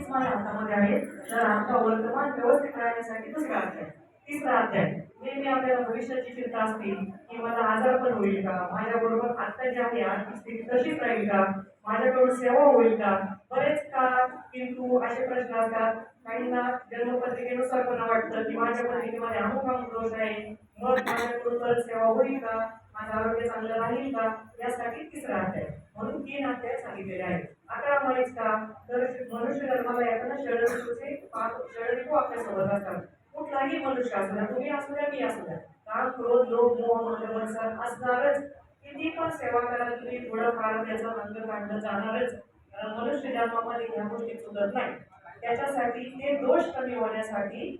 तीच माझ्या हातामध्ये आहे. तर आमचा वर्तमान व्यवस्थित राहण्यासाठी दुसरा अध्याय. तिसरा अध्याय, नेहमी आपल्याला भविष्याची चिंता असते की मला आजार पण होईल का, माझ्याबरोबर आत्ता जी आहे आर्थिक स्थिती तशीच राहील का, माझ्याकडून सेवा होईल का. बरेच का किंतु असे प्रश्न असतात. काहींना जन्मपत्रिकेनुसार पण वाटतं की माझ्या पत्रिकेमध्ये अमुक अमुक दोष आहे, मग माझ्याकडून परत सेवा होईल का, माझं आरोग्य चांगलं राहील का. यासाठी तिसरा अध्याय, म्हणून 3 अध्याय सांगितलेले आहेत. 11 माहीत का, तर मनुष्य जन्माला येताना षडऋतूचे 5 षडऋतू आपल्यासोबत असतात. कुठलाही मनुष्य असू द्या, तुम्ही असू द्या, मी असू द्या, काम क्रोध लोभ मोह मत्सर असणारच. किती पण सेवा करा तुम्ही, थोडंफार त्याचं अंग काढलं जाणारच. कारण मनुष्य जन्मामध्ये ह्या गोष्टी सुधत नाही. त्याच्यासाठी ते दोष कमी होण्यासाठी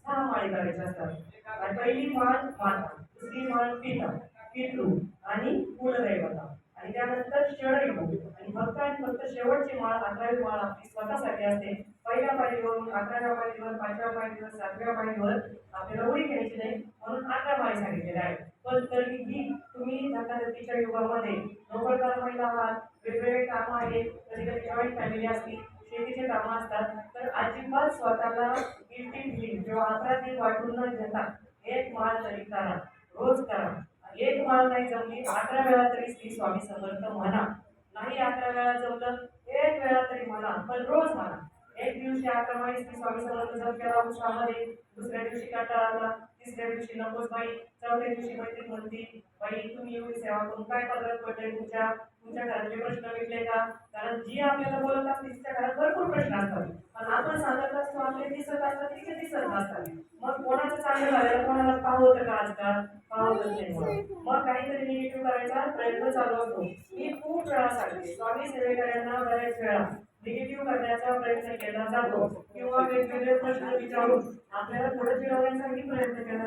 6 माळी करायचे असतात. पहिली माळ माता, दुसरी माळ पिता पितृ आणि कुलदैवता, आणि त्यानंतर षडऋतू, आणि फक्त आणि फक्त शेवटची माळ 11वी माळ आपली स्वतःसाठी असते. पहिल्या पायरीवरून 11व्या पायरीवर, 5व्या पायरीवर, 7व्या पायरीवर आपल्याला उडी घ्यायची नाही, म्हणून 11 माळी सांगितलेल्या आहेत. पण तरीही तुम्ही धकाधकीच्या युगामध्ये नोकरदार महिला आहात, वेगवेगळे कामं आहेत, कधी कधी जॉईंट फॅमिली असते, शेतीचे कामं असतात, तर अजिबात स्वतःला गिल्टी फिलिंग किंवा अपराधी वाटून न घेता एक माळ तरी करा, रोज करा. एक माळ नाही जमली 11 वेळा तरी श्री स्वामी समर्थ म्हणा. नाही 11 वेळा जमलं, 1 वेळा तरी म्हणा, पण रोज म्हणा. एक दिवशी 11 माळी श्री स्वामी समर्थ जप केला उत्साहामध्ये, दुसऱ्या दिवशी कंटाळा आला, तिसऱ्या दिवशी नकोच बाई, चौथ्या दिवशी मैत्रीण म्हणती बाई तुम्ही एवढी सेवा करून काय पदरात पडले, तुमच्या घरातले प्रश्न मिटले का. कारण जी आपल्याला बोलत असते तिच्या घरात भरपूर प्रश्न असतात, पण आपण सांगत असतो आपले दिसत असतात, तिचे दिसत नसतात. मग कोणाचं चांगलं झालेलं कोणाला पाहत का आजकाल, पाहतच नाही. मग काहीतरी निगेटिव्ह करायचा प्रयत्न चालू असतो. मी खूप वेळा सांगते, स्वामी सेवेकऱ्यांना बऱ्याच वेळा निगेटिव्ह करण्याचा प्रयत्न केला जातो, किंवा वेगवेगळे प्रश्न विचारून आपल्याला थोडं चिडवण्याचाही प्रयत्न केला